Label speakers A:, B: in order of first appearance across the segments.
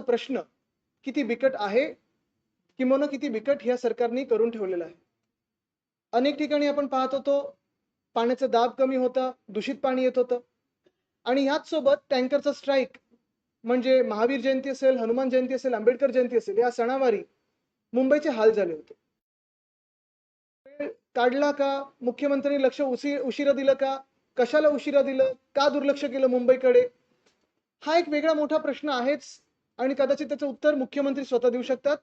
A: प्रश्न किती बिकट आहे, किंवा किती बिकट ह्या सरकारने करून ठेवलेला आहे. अनेक ठिकाणी आपण पाहत होतो पाण्याचा दाब कमी होता, दूषित पाणी येत होतं आणि ह्याच सोबत टँकरचा स्ट्राईक म्हणजे महावीर जयंती असेल, हनुमान जयंती असेल, आंबेडकर जयंती असेल, या सणावारी मुंबईचे हाल झाले होते. काढला का? मुख्यमंत्र्यांनी लक्ष उशिरा दिलं का? कशाला उशिरा दिलं? का दुर्लक्ष केलं मुंबईकडे? हा एक वेगळा मोठा प्रश्न आहेच आणि कदाचित त्याचं उत्तर मुख्यमंत्री स्वतः देऊ शकतात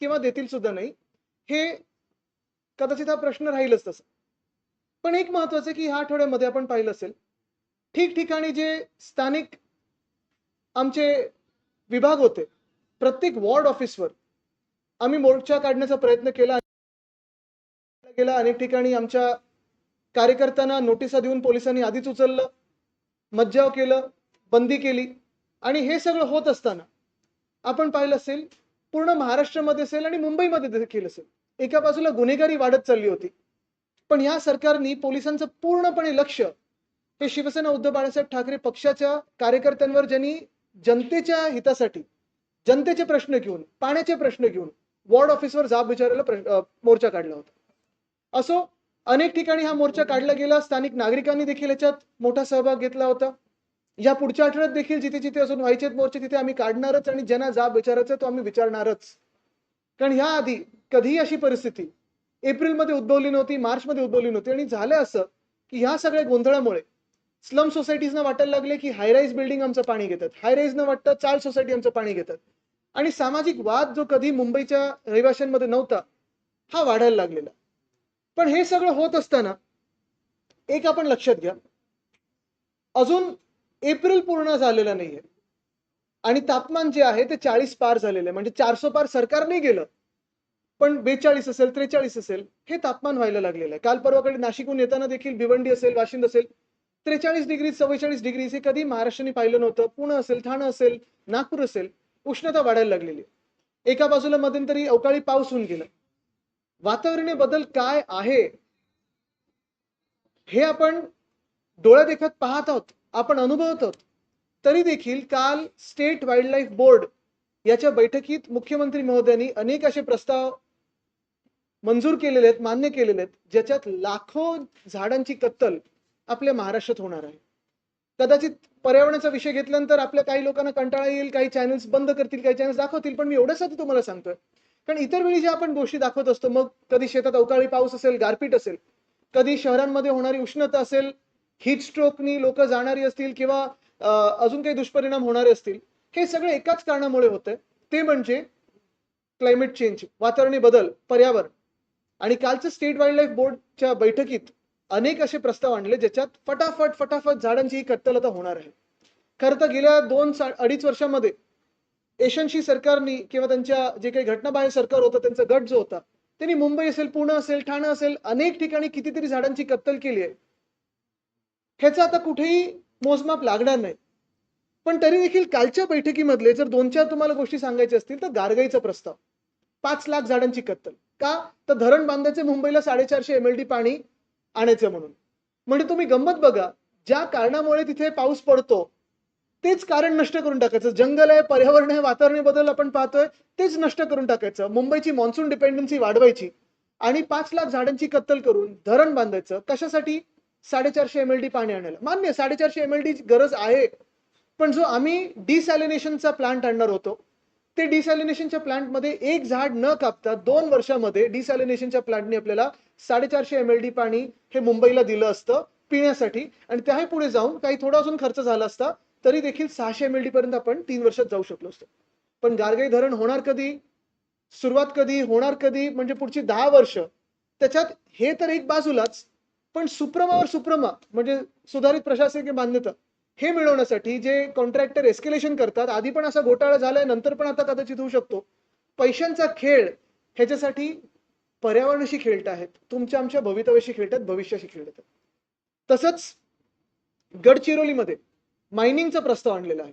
A: किंवा देतील सुद्धा नाही. हे कदाचित हा प्रश्न राहीलच तसं. पण एक महत्वाचं आहे की ह्या आठवड्यामध्ये आपण पाहिलं असेल ठिकठिकाणी जे स्थानिक आमचे विभाग होते, प्रत्येक वॉर्ड ऑफिसवर आम्ही मोर्चा काढण्याचा प्रयत्न केला. अनेक ठिकाणी आमच्या कार्यकर्त्यांना नोटिसा देऊन पोलिसांनी आधीच उचललं, मज्जाव केलं, बंदी केली आणि हे सगळं होत असताना आपण पाहिलं असेल पूर्ण महाराष्ट्रामध्ये असेल आणि मुंबईमध्ये देखील असेल एका बाजूला गुन्हेगारी वाढत चालली होती. पण या सरकारने पोलिसांचं पूर्णपणे लक्ष हे शिवसेना उद्धव बाळासाहेब ठाकरे पक्षाच्या कार्यकर्त्यांवर, ज्यांनी जनतेच्या हितासाठी जनतेचे प्रश्न घेऊन, पाण्याचे प्रश्न घेऊन वॉर्ड ऑफिसवर जाब विचारायला मोर्चा काढला होता. असो, अनेक ठिकाणी हा मोर्चा काढला गेला. स्थानिक नागरिकांनी देखील याच्यात मोठा सहभाग घेतला होता. या पुढच्या आठवड्यात देखील जिथे जिथे अजून व्हायचे मोर्चे तिथे आम्ही काढणारच आणि ज्यांना जाब विचारायचा तो आम्ही विचारणारच. कारण ह्या आधी कधीही अशी परिस्थिती एप्रिलमध्ये उद्भवली नव्हती, मार्चमध्ये उद्भवली नव्हती. आणि झालं असं की ह्या सगळ्या गोंधळामुळे स्लम सोसायटीजना वाटायला लागले की हायराईज बिल्डिंग आमचं पाणी घेतात, हायराईज न वाटतं चाळ सोसायटी आमचं पाणी घेतात आणि सामाजिक वाद जो कधी मुंबईच्या रहिवाशांमध्ये नव्हता हा वाढायला लागलेला. पण हे सगळं होत असताना एक आपण लक्षात घ्या, अजून एप्रिल पूर्ण झालेला नाहीये आणि तापमान जे आहे ते 40 पार झालेलं आहे. म्हणजे 400 पार सरकार नाही गेलं, पण 42 असेल, 43 असेल हे तापमान व्हायला लागलेलं आहे. काल परवाकडे नाशिकहून येताना देखील भिवंडी असेल, वाशिंद असेल, 43 डिग्री 44 डिग्री हे कधी महाराष्ट्राने पाहिलं नव्हतं. पुणे असेल, ठाणे असेल, नागपूर असेल, उष्णता वाढायला लागलेली आहे. एका बाजूला मध्यंतरी अवकाळी पाऊस होऊन गेला. वातावरणीय बदल काय आहे हे आपण डोळ्या देखत पाहत आहोत, आपण अनुभवत आहोत. तरी देखील काल स्टेट वाईल्ड लाईफ बोर्ड याच्या बैठकीत मुख्यमंत्री महोदयांनी अनेक असे प्रस्ताव मंजूर केलेले आहेत, मान्य केलेले आहेत, ज्याच्यात लाखो झाडांची कत्तल आपल्या महाराष्ट्रात होणार आहे. कदाचित पर्यावरणाचा विषय घेतल्यानंतर आपल्या काही लोकांना कंटाळा येईल, काही चॅनल्स बंद करतील, काही चॅनल्स दाखवतील, पण मी एवढंच तुम्हाला सांगतोय कारण इतर वेळी जे आपण गोष्टी दाखवत असतो, मग कधी शेतात अवकाळी पाऊस असेल, गारपीट असेल, कधी शहरांमध्ये होणारी उष्णता असेल, हीट स्ट्रोकनी लोक जाणारी असतील किंवा अजून काही दुष्परिणाम होणारे असतील, हे सगळे एकाच कारणामुळे होते, ते म्हणजे क्लायमेट चेंज, वातावरणीय बदल, पर्यावरण. आणि कालचं स्टेट वाईल्ड लाईफ बोर्डच्या बैठकीत अनेक असे प्रस्ताव आणले ज्याच्यात फटाफट झाडांची ही कत्तल आता होणार आहे. खरं तर गेल्या 2-2.5 वर्षामध्ये एशनशी सरकारनी किंवा त्यांच्या जे काही घटनाबाह्य सरकार होतं त्यांचा गट जो होता त्यांनी मुंबई असेल, पुणे असेल, ठाणे असेल, अनेक ठिकाणी कितीतरी झाडांची कत्तल केली आहे. ह्याचं आता कुठेही मोजमाप लागणार नाही. पण तरी देखील कालच्या बैठकीमधले जर 2-4 तुम्हाला गोष्टी सांगायच्या असतील तर गारगाईचा प्रस्ताव, 5 लाख झाडांची कत्तल. का? तर धरण बांधायचे मुंबईला 450 MLD पाणी आणायचं म्हणून. म्हणजे तुम्ही गंमत बघा, ज्या कारणामुळे तिथे पाऊस पडतो तेच कारण नष्ट करून टाकायचं. जंगल आहे, पर्यावरण आहे, वातावरणीय बदल आपण पाहतोय, तेच नष्ट करून टाकायचं. मुंबईची मॉन्सून डिपेंडन्सी वाढवायची आणि 5 लाख झाडांची कत्तल करून धरण बांधायचं. कशासाठी? 450 MLD पाणी आणायला. मान्य 450 MLD गरज आहे, पण जो आम्ही डिसॅलिनेशनचा प्लांट आणणार होतो ते डिसॅलिनेशनच्या प्लांटमध्ये एक झाड न कापता 2 वर्षामध्ये डिसॅलिनेशनच्या प्लांटने आपल्याला 450 MLD पाणी हे मुंबईला दिलं असतं पिण्यासाठी आणि त्याही पुढे जाऊन काही थोडा अजून खर्च झाला असता तरी देखील 600 MLD पर्यंत आपण 3 वर्षात जाऊ शकलो असतो. पण गारगाई धरण होणार कधी, सुरुवात कधी होणार कधी, म्हणजे पुढची 10 वर्ष. त्याच्यात हे तर एक बाजूलाच, पण सुप्रमा म्हणजे सुधारित प्रशासकीय मान्यता हे मिळवण्यासाठी जे कॉन्ट्रॅक्टर एस्केलेशन करतात, आधी पण असा घोटाळा झालाय, नंतर पण आता कदाचित होऊ शकतो, पैशांचा खेळ ह्याच्यासाठी पर्यावरणाशी खेळत आहेत, तुमच्या आमच्या भवितव्याशी खेळतात, भविष्याशी खेळतात. तसंच गडचिरोलीमध्ये मायनिंगचा प्रस्ताव आणलेला आहे.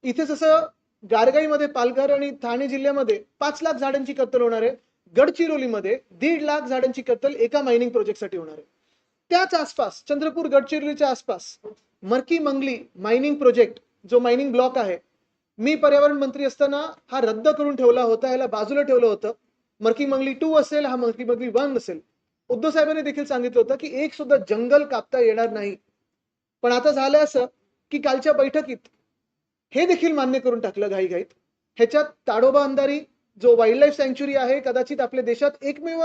A: इथे जसं गारगाईमध्ये, पालघर आणि ठाणे जिल्ह्यामध्ये 5 लाख झाडांची कत्तल होणार आहे, गडचिरोलीमध्ये 1.5 लाख झाडांची कत्तल एका मायनिंग प्रोजेक्टसाठी होणार आहे. त्याच आसपास चंद्रपूर गडचिरोलीच्या आसपास मर्की मंगली मायनिंग प्रोजेक्ट जो मायनिंग ब्लॉक आहे, मी पर्यावरण मंत्री असताना हा रद्द करून ठेवला होता, याला बाजूला ठेवलं होतं. मर्की मंगली 2 असेल, हा मर्की मंगली 1 असेल. उद्धव साहेबांनी देखील सांगितलं होतं की एक सुद्धा जंगल कापता येणार नाही. पण आता झालं असं की कालच्या बैठकीत हे देखील मान्य करून टाकलं घाईघाईत. ह्याच्यात ताडोबा अंधारी जो वाईल्ड लाईफ सँच्युरी आहे, कदाचित आपल्या देशात एकमेव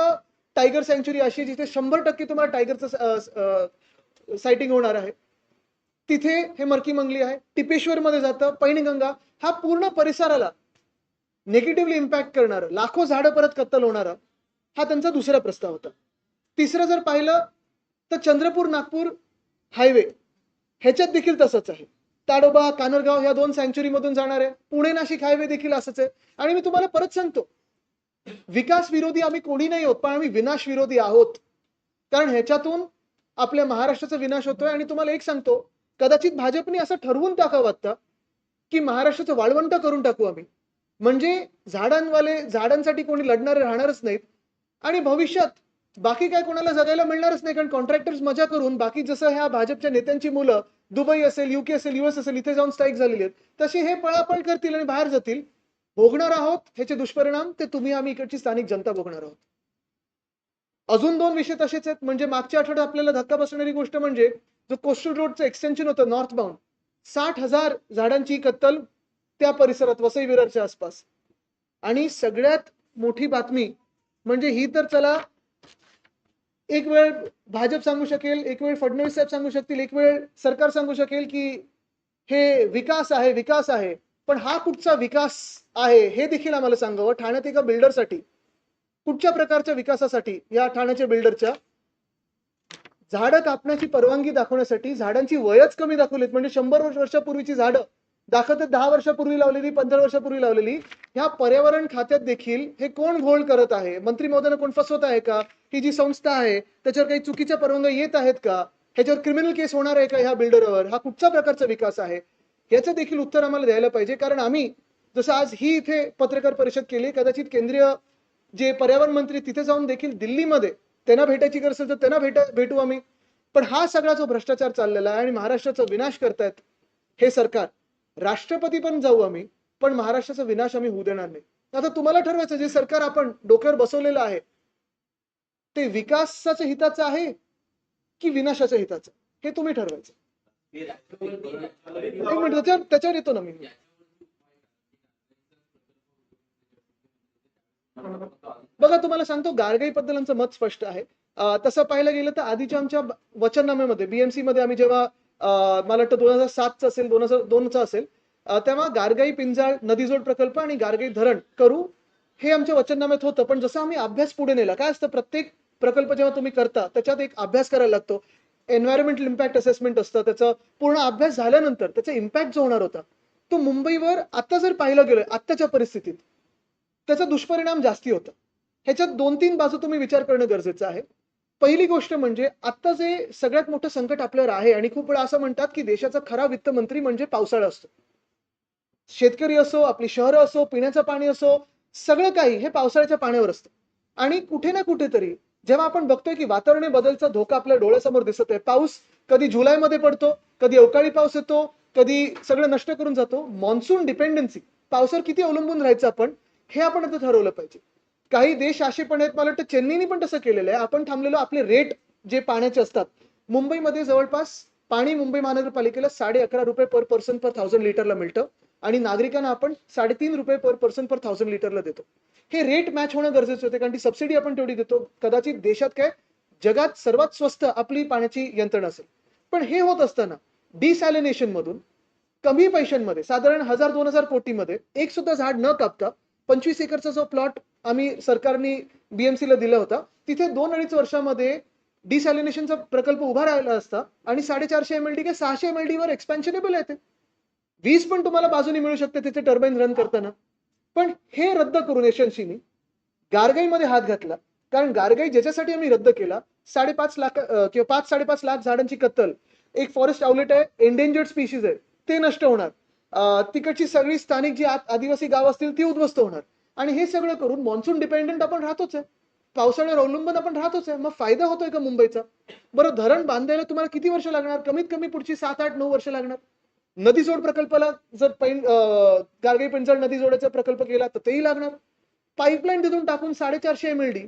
A: टायगर सँच्युरी अशी आहे जिथे 100% तुम्हाला टायगरचं सायटिंग होणार आहे. तिथे हे मर्की मंगली आहे. टिपेश्वरमध्ये जातं, पैनगंगा, हा पूर्ण परिसराला निगेटिव्हली इम्पॅक्ट करणारं, लाखो झाडं परत कत्तल होणारं, हा त्यांचा दुसरा प्रस्ताव होता. तिसरं जर पाहिलं तर चंद्रपूर नागपूर हायवे ह्याच्यात देखील तसंच आहे. ताडोबा कानरगाव ह्या 2 सँच्युरी मधून जाणार आहे. पुणे नाशिक हायवे देखील असंच आहे. आणि मी तुम्हाला परत सांगतो, विकास विरोधी आम्ही कोणी नाही आहोत, पण आम्ही विनाश विरोधी आहोत. कारण ह्याच्यातून आपल्या महाराष्ट्राचा विनाश होतोय. आणि तुम्हाला एक सांगतो, कदाचित भाजपने असं ठरवून टाकावं आता की महाराष्ट्राचं वाळवंट करून टाकू आम्ही, म्हणजे झाडांसाठी कोणी लढणारे राहणारच नाहीत. आणि भविष्यात बाकी काय कोणाला जगायला मिळणारच नाही, कारण कॉन्ट्रॅक्टर्स मजा करून बाकी जसं ह्या भाजपच्या नेत्यांची मुलं दुबई असेल, युके असेल, युएस असेल, इथे जाऊन स्ट्राईक झालेली आहेत, तसे हे पळापळ करतील आणि बाहेर जातील. भोगणार आहोत ह्याचे दुष्परिणाम, ते तुम्ही आम्ही इकडची स्थानिक जनता भोगणार आहोत. अजून 2 विषय तसेच आहेत. म्हणजे मागच्या आठवड्यात आपल्याला धक्का बसणारी गोष्ट म्हणजे जो कोस्टल रोडचं एक्सटेन्शन होतं नॉर्थ बाउंड, 60,000 झाडांची कत्तल त्या परिसरात, वसई विरारच्या आसपास. आणि सगळ्यात मोठी बातमी म्हणजे ही तर चला, एक वेळ भाजप सांगू शकेल, एक वेळ फडणवीस साहेब सांगू शकतील, एक वेळ सरकार सांगू शकेल की हे विकास आहे, विकास आहे. पण हा कुठचा विकास आहे हे देखील आम्हाला सांगावं. ठाण्यात एका बिल्डरसाठी, कुठच्या प्रकारच्या विकासासाठी या ठाण्याच्या बिल्डरच्या झाडं कापण्याची परवानगी दाखवण्यासाठी झाडांची वयच कमी दाखवलीत. म्हणजे 100 वर्षापूर्वीची झाडं दाखवतात 10 वर्षापूर्वी लावलेली, 15 वर्षापूर्वी लावलेली. ह्या पर्यावरण खात्यात देखील हे कोण घोळ करत आहे? मंत्री महोदयांना कोण फसवत आहे का? ही जी संस्था आहे त्याच्यावर काही चुकीच्या परवानग्या येत आहेत का? ह्याच्यावर क्रिमिनल केस होणार आहे का ह्या बिल्डरवर? हा कुठच्या प्रकारचा विकास आहे? याचं देखील उत्तर आम्हाला द्यायला पाहिजे. कारण आम्ही जसं आज ही इथे पत्रकार परिषद केली, कदाचित केंद्रीय जे पर्यावरण मंत्री तिथे जाऊन देखील दिल्लीमध्ये त्यांना भेटायची गरज असेल तर त्यांना भेटू आम्ही. पण हा सगळा जो भ्रष्टाचार चाललेला आहे आणि महाराष्ट्राचा विनाश करतायत हे सरकार, राष्ट्रपती पण जाऊ आम्ही, पण महाराष्ट्राचा विनाश आम्ही होऊ देणार नाही. आता तुम्हाला ठरवायचं, जे सरकार आपण डोक्यावर बसवलेलं आहे ते विकासाच्या हिताचं आहे की विनाशाच्या हिताचं, हे तुम्ही ठरवायचं. एक मिनिट, त्याच्यावर येतो ना मी. बघा, तुम्हाला सांगतो, गारगाई बद्दल आमचं मत स्पष्ट आहे. तसं पाहायला गेलं तर आधीच्या आमच्या वचननाम्यामध्ये बीएमसी मध्ये आम्ही जेव्हा मला वाटतं 2007चा असेल, 2002चा असेल, तेव्हा गारगाई पिंजाळ नदीजोड प्रकल्प आणि गारगाई धरण करू हे आमच्या वचननाम्यात होतं. पण जसं आम्ही अभ्यास पुढे नेला, काय असतं, प्रत्येक प्रकल्प जेव्हा तुम्ही करता त्याच्यात एक अभ्यास करायला लागतो. एन्व्हायरमेंटल इम्पॅक्ट असेसमेंट असतं. त्याचा पूर्ण अभ्यास झाल्यानंतर त्याचा इम्पॅक्ट जो होणार होता तो मुंबईवर आता जर पाहिलं गेलं आत्ताच्या परिस्थितीत त्याचा दुष्परिणाम जास्ती होता. ह्याच्यात 2-3 बाजू तुम्ही विचार करणं गरजेचं आहे. पहिली गोष्ट म्हणजे आता जे सगळ्यात मोठं संकट आपल्यावर आहे, आणि खूप वेळा असं म्हणतात की देशाचा खरा वित्तमंत्री म्हणजे पावसाळा असतो. शेतकरी असो, आपली शहरं असो, पिण्याचं पाणी असो, सगळं काही हे पावसाळ्याच्या पाण्यावर असतं. आणि कुठे ना कुठेतरी जेव्हा आपण बघतोय की वातावरणीय बदलचा धोका आपल्या डोळ्यासमोर दिसत आहे, पाऊस कधी जुलैमध्ये पडतो, कधी अवकाळी पाऊस येतो, कधी सगळं नष्ट करून जातो. मॉन्सून डिपेंडन्सी, पावसावर किती अवलंबून राहायचं आपण, हे आपण आता ठरवलं पाहिजे. काही देश असे पण आहेत, मला वाटतं चेन्नईने पण तसं केलेलं आहे. आपण थांबलेलो, आपले रेट जे पाण्याचे असतात, मुंबईमध्ये जवळपास पाणी मुंबई महानगरपालिकेला ₹11.5 पर पर्सन पर 1000 लिटरला मिळतं आणि नागरिकांना आपण ₹3.5 पर पर्सन पर 1000 लिटरला देतो. हे रेट मॅच होणं गरजेचं होतं, कारण ती सबसिडी आपण तेवढी देतो. कदाचित देशात काय जगात सर्वात स्वस्त आपली पाण्याची यंत्रणा असेल. पण हे होत असताना डिसॅलिनेशन मधून कमी पैशांमध्ये, साधारण 1000-2000 कोटीमध्ये, एक सुद्धा झाड न कापता 25 एकरचा जो प्लॉट आम्ही सरकारने बीएमसीला दिला होता, तिथे 2-2.5 वर्षामध्ये डिसॅलिनेशनचा प्रकल्प उभा राहिला असता आणि 450 MLD किंवा 600 MLD वर एक्सपॅन्शनेबल आहे ते. वीज पण तुम्हाला बाजूने मिळू शकते तिथे टर्बाईन रन करताना. पण हे रद्द करून एशनसीनी गारगाईमध्ये हात घातला. कारण गारगाई ज्याच्यासाठी आम्ही रद्द केला, 5.5 लाख किंवा 5-5.5 लाख झाडांची कत्तल, एक फॉरेस्ट आउटलेट आहे, एंडेंजर्ड स्पीशीज आहे, ते नष्ट होणार. तिकडची सगळी स्थानिक जी आदिवासी गाव असतील ती उद्ध्वस्त होणार. आणि हे सगळं करून मॉन्सून डिपेंडंट आपण राहतोच आहे, पावसाळ्यावर अवलंबून आपण राहतोच आहे. मग फायदा होतोय का मुंबईचा? बरं, धरण बांधायला तुम्हाला किती वर्ष लागणार? कमीत कमी पुढची 7-8-9 वर्ष लागणार. नदी जोड प्रकल्पाला जर गारगाई पिंजळ नदी जोडाचा प्रकल्प केला तर तेही लागणार. पाईपलाईन तिथून टाकून 450 MLD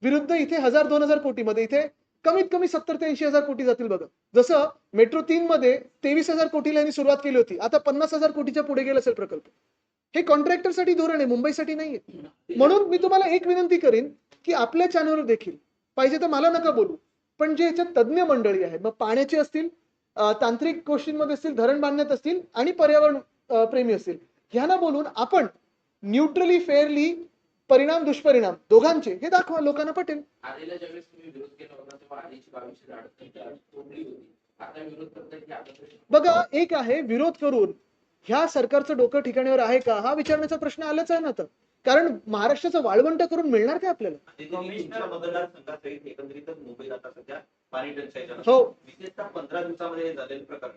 A: विरुद्ध इथे 1000-2000 कोटीमध्ये इथे कमीत कमी 70 ते 80,000 कोटी जातील बघा. जसं मेट्रो 3 मध्ये 23,000 कोटीला यांनी सुरुवात केली होती, आता 50,000 कोटीच्या पुढे गेला असेल प्रकल्प. हे कॉन्ट्रॅक्टरसाठी धोरण आहे, मुंबईसाठी नाहीये. म्हणून मी तुम्हाला एक विनंती करीन की आपल्या चॅनलवर देखील पाहिजे तर मला नका बोलू, पण जे याच्यात तज्ज्ञ मंडळी आहेत, मग पाण्याचे असतील, तांत्रिक गोष्टींमध्ये असतील, धरण बांधण्यात असतील आणि पर्यावरण प्रेमी असतील, ह्यांना बोलून आपण न्यूट्रली फेअरली परिणाम दुष्परिणाम दोघांचे हे दाखवा, लोकांना पटेल.
B: आधीला ज्यावेळेस तुम्ही विरोध केला होता तेव्हा आधीची 2200 झाडं तोडली होती. आता विरोध करताय की आता
A: बघा, एक आहे विरोध करून ह्या सरकारचं डोकं ठिकाणीवर आहे का हा विचारण्याचा प्रश्न आलाच आहे ना. तर कारण महाराष्ट्राचं वाळवंट करून मिळणार काय आपल्याला?
C: मतदारसंघासहित एकंदरीतच मुंबईत आता सध्या पाणी टंचाईच्या
A: हो.
C: विशेषतः 15 दिवसामध्ये हे झालेलं प्रकरण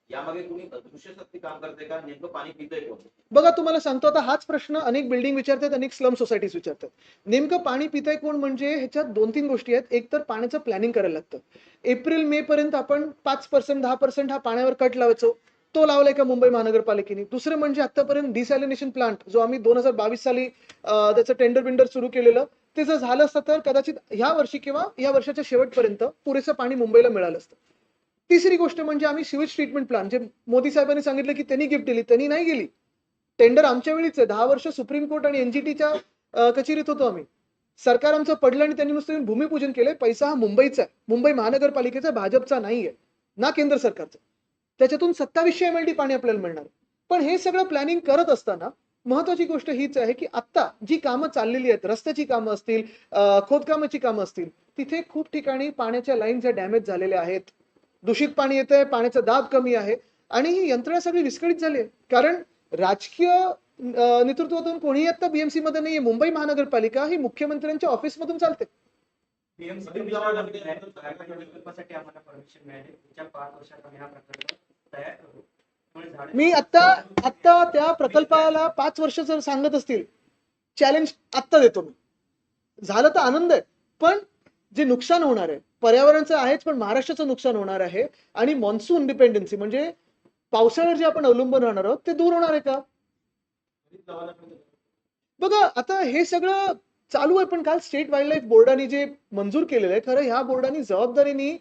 C: यामागे कोणी अदृश्य शक्ती काम करते का? नेमकं पाणी पितंय कोण?
A: बघा, तुम्हाला सांगतो, आता हाच प्रश्न अनेक बिल्डिंग विचारतात, अनेक स्लम सोसायटीज विचारतात. नेमकं पाणी पिताय कोण म्हणजे ह्याच्यात 2-3 गोष्टी आहेत. एक तर पाण्याचं प्लॅनिंग करायला लागतं. एप्रिल-मे पर्यंत आपण 5% 10% हा पाण्यावर कट लावायचो, तो लावलाय का मुंबई महानगरपालिकेने? दुसरं म्हणजे आतापर्यंत डिसॅलिनेशन प्लांट जो आम्ही 2022 साली त्याचं टेंडर बिंडर सुरू केलेलं, ते जर झालं असतं तर कदाचित ह्या वर्षी किंवा या वर्षाच्या शेवटपर्यंत पुरेसं पाणी मुंबईला मिळालं असतं. तिसरी गोष्ट म्हणजे आम्ही सिवेज ट्रीटमेंट प्लांट, जे मोदी साहेबांनी सांगितलं की त्यांनी गिफ्ट दिली, त्यांनी नाही गेली. टेंडर आमच्या वेळीच आहे. 10 वर्ष सुप्रीम कोर्ट आणि एनजीटीच्या कचेरीत होतो आम्ही. सरकार आमचं पडलं आणि त्यांनी नुसतं भूमिपूजन केलंय. पैसा हा मुंबईचा आहे, मुंबई महानगरपालिकेचा, भाजपचा नाहीये ना केंद्र सरकारचा. त्याच्यातून 2700 MLD पाणी आपल्याला मिळणार. पण हे सगळं प्लॅनिंग करत असताना महत्वाची गोष्ट हीच आहे की आता जी कामं चाललेली आहेत, रस्त्याची कामं असतील, खोदकामाची कामं असतील, तिथे खूप ठिकाणी पाण्याच्या लाईन ज्या डॅमेज झालेल्या आहेत, दूषित पाणी येतंय, पाण्याचा दाब कमी आहे आणि ही यंत्रणा सगळी विस्कळीत झाली आहे. कारण राजकीय नेतृत्वातून कोणीही आता बीएमसी मध्ये नाहीये. मुंबई महानगरपालिका ही मुख्यमंत्र्यांच्या ऑफिसमधून चालते. मी आता त्या प्रकल्पाला 5 वर्ष जर सांगत असतील, चॅलेंज आत्ता देतो मी. झालं तर आनंद आहे, पण जे नुकसान होणार आहे पर्यावरणाचं आहेच, पण महाराष्ट्राचं नुकसान होणार आहे. आणि मॉन्सून डिपेंडन्सी म्हणजे पावसाळ्यावर जे आपण अवलंबून राहणार आहोत ते दूर होणार आहे का? बघा, आता हे सगळं चालू आहे, पण काल स्टेट वाईल्ड लाईफ बोर्डाने जे मंजूर केलेलं आहे, खरं ह्या बोर्डाने जबाबदारीने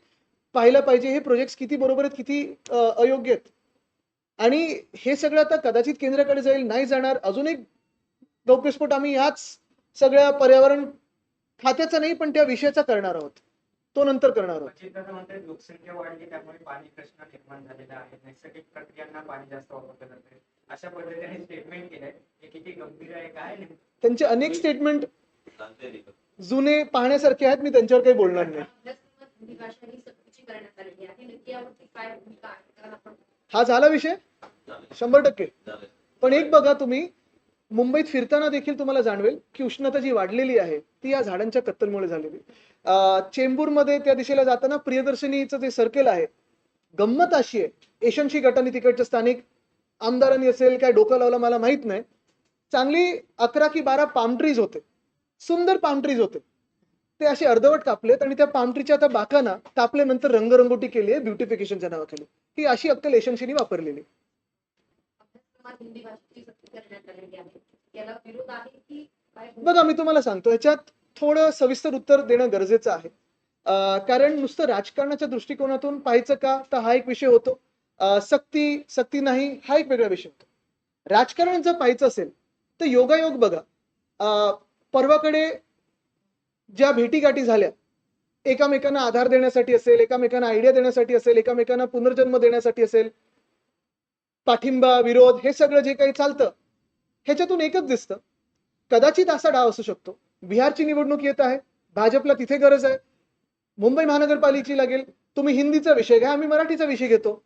A: पाहिलं पाहिजे हे प्रोजेक्ट किती बरोबर आहेत, किती अयोग्य आहेत. आणि हे सगळं आता कदाचित केंद्राकडे जाईल, नाही जाणार. अजून एक गौप्यस्फोट आम्ही याच सगळ्या पर्यावरण खात्याचा नाही पण त्या विषयाचा करणार आहोत, तो नंतर करणार आहोत.
D: लोकसंख्या वाढली त्यामुळे पाणी प्रश्न निर्माण झालेला आहे. नैसर्गिक प्रक्रियांना पाणी जास्त वापरलं जाते, अशा पद्धतीने स्टेटमेंट केलंय. हे किती गंभीर आहे काय?
A: त्यांचे अनेक स्टेटमेंट जुने पाहण्यासारखे आहेत, मी त्यांच्यावर काही बोलणार नाही. हा झाला विषय 100%. पण एक बघा, तुम्ही मुंबईत फिरताना देखील तुम्हाला जाणवेल की उष्णता जी वाढलेली आहे ती या झाडांच्या कत्तलमुळे झालेली. चेंबूरमध्ये त्या दिशेला जाताना प्रियदर्शनीचं जे सर्कल आहे, गंमत अशी आहे, एशनशी गटाने तिकडच्या स्थानिक आमदारांनी असेल काय डोकं लावलं मला माहित नाही, चांगली 11 की 12 पाम ट्रीज होते, सुंदर पाम ट्रीज होते, ते असे अर्धवट कापलेत आणि त्या पाम ट्रीच्या आता बाकांना कापल्यानंतर रंगरंगोटी केली आहे ब्युटिफिकेशनच्या नावाखाली. ही अशी अक्कल एशनशीने वापरलेली. बघा, मी तुम्हाला सांगतो, ह्याच्यात थोडं सविस्तर उत्तर देणं गरजेचं आहे. कारण नुसतं राजकारणाच्या दृष्टिकोनातून पाहायचं का तर हा एक विषय होतो, सक्ती नाही हा एक वेगळा विषय होतो. राजकारण जर पाहायचं असेल तर योगायोग बघा, परवाकडे ज्या भेटीगाठी झाल्या, एकामेकांना आधार देण्यासाठी असेल, एकामेकांना आयडिया देण्यासाठी असेल, एकामेकांना पुनर्जन्म देण्यासाठी असेल, पाठिंबा विरोध हे सगळं जे काही चालतं ह्याच्यातून एकच दिसतं, कदाचित असा डाव असू शकतो. बिहारची निवडणूक येत आहे, भाजपला तिथे गरज आहे, मुंबई महानगरपालिकेची लागेल, तुम्ही हिंदीचा विषय घ्या, आम्ही मराठीचा विषय घेतो,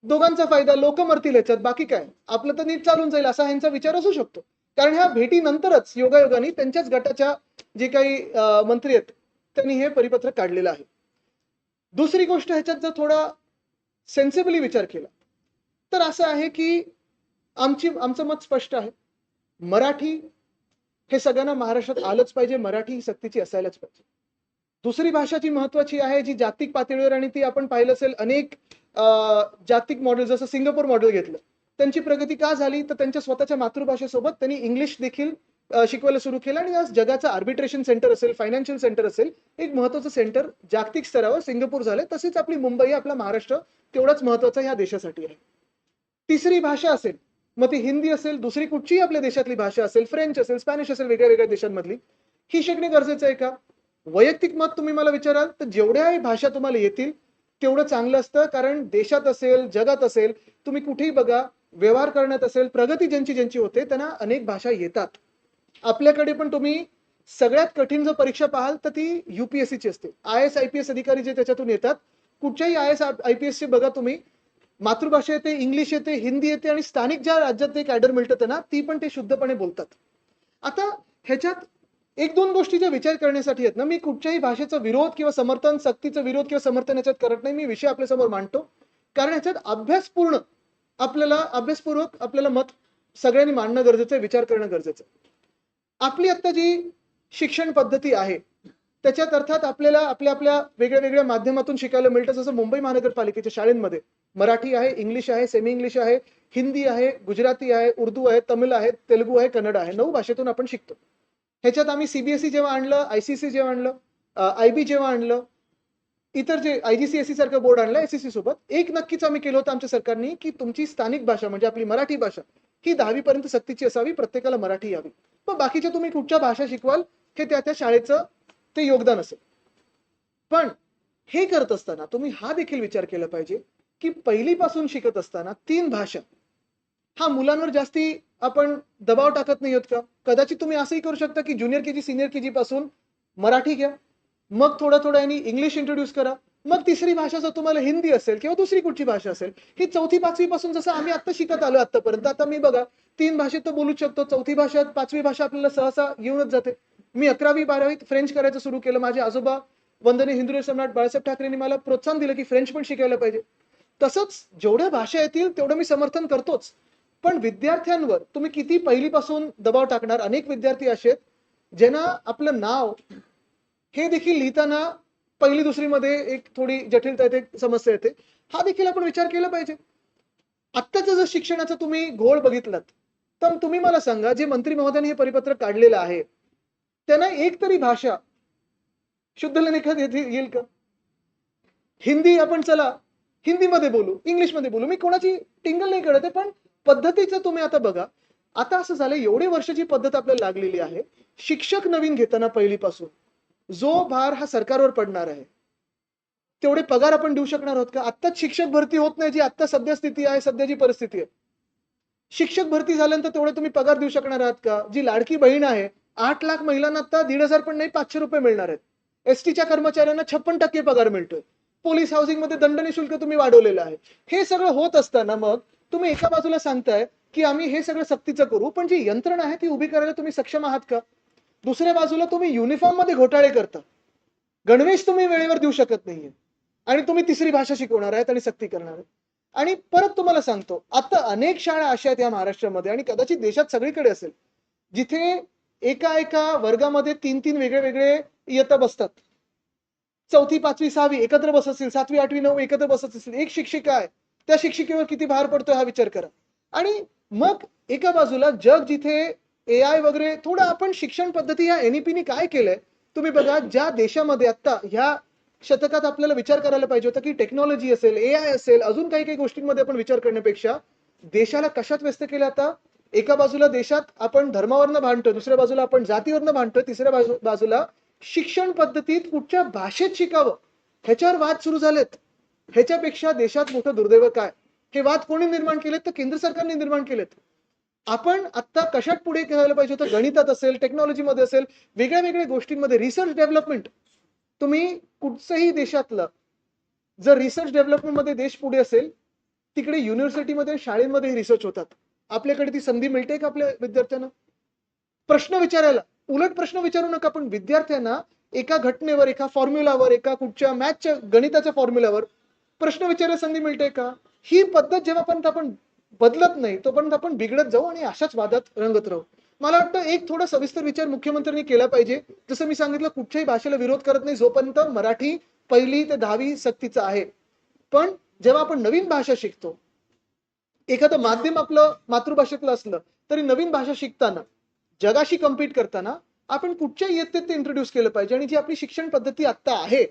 A: दोघांचा फायदा, लोक मरतील ह्याच्यात, बाकी काय, आपलं तर नीट चालून जाईल असा ह्यांचा विचार असू शकतो. कारण ह्या भेटीनंतरच योगायोगाने त्यांच्याच गटाच्या जे काही मंत्री आहेत त्यांनी हे परिपत्रक काढलेलं आहे. दुसरी गोष्ट, ह्याच्यात जर थोडा सेन्सिबली विचार केला तर असं आहे की आमचं मत स्पष्ट आहे, मराठी हे सगळ्यांना महाराष्ट्रात आलंच पाहिजे, मराठी ही सक्तीची असायलाच पाहिजे. दुसरी भाषा जी महत्वाची आहे, जी जागतिक पातळीवर, आणि ती आपण पाहिलं असेल अनेक जागतिक मॉडेल, जसं सिंगापूर मॉडेल घेतलं, त्यांची प्रगती का झाली तर त्यांच्या स्वतःच्या मातृभाषेसोबत त्यांनी इंग्लिश देखील शिकवायला सुरू केलं, आणि आज जगाचं आर्बिट्रेशन सेंटर असेल, फायनान्शियल सेंटर असेल, एक महत्वाचं सेंटर जागतिक स्तरावर सिंगापूर झालं. तसेच आपली मुंबई, आपला महाराष्ट्र तेवढाच महत्वाचा ह्या देशासाठी आहे. तिसरी भाषा असेल, मग ती हिंदी असेल, दुसरी कुठचीही आपल्या देशातली भाषा असेल, फ्रेंच असेल, स्पॅनिश असेल, वेगळ्या वेगळ्या देशांमधली, ही शिकणे गरजेचं आहे का? वैयक्तिक मत तुम्ही मला विचाराल तर जेवढ्याही भाषा तुम्हाला येतील तेवढं चांगलं असतं. कारण देशात असेल, जगात असेल, तुम्ही कुठेही बघा, व्यवहार करण्यात असेल, प्रगती ज्यांची ज्यांची होते त्यांना अनेक भाषा येतात. आपल्याकडे पण तुम्ही सगळ्यात कठीण जर परीक्षा पाहाल तर ती UPSCची असते. IAS IPS अधिकारी जे त्याच्यातून येतात, कुठच्याही IAS IPS चे बघा तुम्ही, मातृभाषा येते, इंग्लिश येते, हिंदी येते, आणि स्थानिक ज्या राज्यात ते कॅडर मिळतं त्यांना, ती पण ते शुद्धपणे बोलतात. आता ह्याच्यात एक दोन गोष्टी ज्या विचार करण्यासाठी आहेत ना, मी कुठच्याही भाषेचा विरोध किंवा समर्थन, सक्तीचा विरोध किंवा समर्थन याच्यात करत नाही. मी विषय आपल्या समोर मांडतो, कारण ह्याच्यात अभ्यासपूर्वक आपल्याला मत सगळ्यांनी मांडणं गरजेचं आहे, विचार करणं गरजेचं आहे. आपली आता जी शिक्षण पद्धती आहे त्याच्यात अर्थात आपल्याला आपल्या आपल्या वेगळ्या वेगळ्या माध्यमातून शिकायला मिळतं. जसं मुंबई महानगरपालिकेच्या शाळेंमध्ये मराठी आहे, इंग्लिश आहे, सेमी इंग्लिश आहे, हिंदी आहे, गुजराती आहे, उर्दू आहे, तमिळ आहे, तेलुगू आहे, कन्नड आहे, 9 भाषेतून आपण शिकतो. ह्याच्यात आम्ही CBSE जेव्हा आणलं, ICC जेव्हा आणलं, IB जेव्हा आणलं, इतर जे IGCSE सारखं बोर्ड आणलं SSC सोबत, एक नक्कीच आम्ही केलं होतं आमच्या सरकारने, की तुमची स्थानिक भाषा म्हणजे आपली मराठी भाषा ही 10वी पर्यंत सक्तीची असावी, प्रत्येकाला मराठी यावी. पण बाकीच्या तुम्ही कुठच्या भाषा शिकवाल हे त्या त्या शाळेचं ते योगदान असेल. पण हे करत असताना तुम्ही हा देखील विचार केला पाहिजे की पहिलीपासून शिकत असताना 3 भाषा हा मुलांवर जास्ती आपण दबाव टाकत नाही आहोत का? कदाचित तुम्ही असंही करू शकता की ज्युनियर KG सिनियर KG पासून मराठी घ्या, मग थोडं यांनी इंग्लिश इंट्रोड्यूस करा, मग तिसरी भाषा जर तुम्हाला हिंदी असेल किंवा दुसरी कुठची भाषा असेल, ही 4थी 5वी पासून जसं आम्ही आता शिकत आलो आतापर्यंत, आता मी बघा 3 भाषेत तर बोलूच शकतो, 4थी भाषा 5वी भाषा आपल्याला सहसा येऊनच जाते. मी 11वी 12वीत फ्रेंच करायचं सुरू केलं. माझे आजोबा वंदनीय हिंदू सम्राट बाळासाहेब ठाकरेंनी मला प्रोत्साहन दिलं की फ्रेंच पण शिकायला पाहिजे. तसंच जेवढ्या भाषा येतील तेवढं मी समर्थन करतोच. पण विद्यार्थ्यांवर तुम्ही किती पहिलीपासून दबाव टाकणार? अनेक विद्यार्थी असे आहेत ज्यांना आपलं नाव हे देखील लिहिताना पहिली दुसरीमध्ये एक थोडी जटिलता येते, समस्या येते. हा देखील आपण विचार केला पाहिजे. आत्ताचं जर शिक्षणाचा तुम्ही घोळ बघितलात तर तुम्ही मला सांगा, जे मंत्री महोदयांनी हे परिपत्रक काढलेलं आहे त्यांना एक तरी भाषा शुद्ध लिखित येईल का? हिंदी आपण चला हिंदीमध्ये बोलू, इंग्लिशमध्ये बोलू, मी कोणाची टिंगल नाही करत आहे, पण पद्धतीचं तुम्ही आता बघा. आता असं झालं, एवढे वर्षाची पद्धत आपल्याला लागलेली आहे. शिक्षक नवीन घेताना पहिलीपासून जो भार हा सरकारवर पडणार आहे, तेवढे पगार आपण देऊ शकणार आहोत का? आत्ताच शिक्षक भरती होत नाही, जी आता सध्या स्थिती आहे, सध्याची परिस्थिती आहे. शिक्षक भरती झाल्यानंतर तेवढे तुम्ही पगार देऊ शकणार आहात का? जी लाडकी बहीण आहे, 8 लाख महिलांना आता 1,500 पण नाही 500 रुपये मिळणार आहेत. STच्या कर्मचाऱ्यांना 56% पगार मिळतोय. पोलीस हाऊसिंग मध्ये दंडनी शुल्क तुम्ही वाढवलेलं आहे. हे सगळं होत असताना मग तुम्ही एका बाजूला सांगताय की आम्ही हे सगळं सक्तीचं करू, पण जी यंत्रणा आहे ती उभी करायला तुम्ही सक्षम आहात का? दुसऱ्या बाजूला तुम्ही युनिफॉर्म मध्ये घोटाळे करता, गणवेश तुम्ही वेळेवर देऊ शकत नाहीये, आणि तुम्ही तिसरी भाषा शिकवणार आहेत आणि सक्ती करणार आहेत. आणि परत तुम्हाला सांगतो, आता अनेक शाळा अशा आहेत या महाराष्ट्रामध्ये आणि कदाचित देशात सगळीकडे असेल, जिथे एका वर्गामध्ये 3 वेगळे इयत्ता बसतात. 4थी 5वी 6वी एकत्र बसत असतील, 7वी 8वी 9वी एकत्र बसत असतील. एक शिक्षिका आहे, त्या शिक्षिकेवर किती भार पडतोय हा विचार करा. आणि मग एका बाजूला जग जिथे AI वगैरे, थोडं आपण शिक्षण पद्धती या NEP काय केलंय तुम्ही बघा. ज्या देशामध्ये आता ह्या शतकात आपल्याला विचार करायला पाहिजे होता की टेक्नॉलॉजी असेल, AI असेल, अजून काही गोष्टींमध्ये आपण विचार करण्यापेक्षा देशाला कशात व्यस्त केलं. आता एका बाजूला देशात आपण धर्मावरनं भांडतोय, दुसऱ्या बाजूला आपण जातीवरनं भांडतोय, तिसऱ्या बाजूला शिक्षण पद्धतीत कुठच्या भाषेत शिकावं ह्याच्यावर वाद सुरू झालेत. ह्याच्यापेक्षा देशात मोठं दुर्दैव काय? हे वाद कोणी निर्माण केलेत? तर केंद्र सरकारने निर्माण केलेत. आपण आता कशात पुढे करायला पाहिजे होतं? गणितात असेल, टेक्नॉलॉजीमध्ये असेल, वेगळ्या गोष्टींमध्ये रिसर्च डेव्हलपमेंट. तुम्ही कुठच्याही देशातलं जर रिसर्च डेव्हलपमेंट मध्ये देश पुढे असेल, तिकडे युनिव्हर्सिटीमध्ये शाळेमध्ये रिसर्च होतात. आपल्याकडे ती संधी मिळते का आपल्या विद्यार्थ्यांना प्रश्न विचारायला? उलट प्रश्न विचारू नका, पण विद्यार्थ्यांना एका घटनेवर, एका फॉर्म्युलावर, एका कुठच्या मॅथच्या गणिताच्या फॉर्म्युलावर प्रश्न विचारायला संधी मिळते का? ही पद्धत जेव्हापर्यंत आपण बदलत नाही तोपर्यंत आपण बिघडत जाऊ आणि अशाच वादात रंगत राहू. मला वाटतं एक थोडा सविस्तर विचार मुख्यमंत्र्यांनी केला पाहिजे. जसं मी सांगितलं, कुठच्याही भाषेला विरोध करत नाही जोपर्यंत मराठी 1ली ते 10वी सक्तीचं आहे. पण जेव्हा आपण नवीन भाषा शिकतो, एखादं माध्यम आपलं मातृभाषेतलं असलं तरी नवीन भाषा शिकताना, जगाशी कम्पीट करताना आपण कुठच्या इयत्तेत ते इंट्रोड्यूस केलं पाहिजे आणि जी आपली शिक्षण पद्धती आता आहे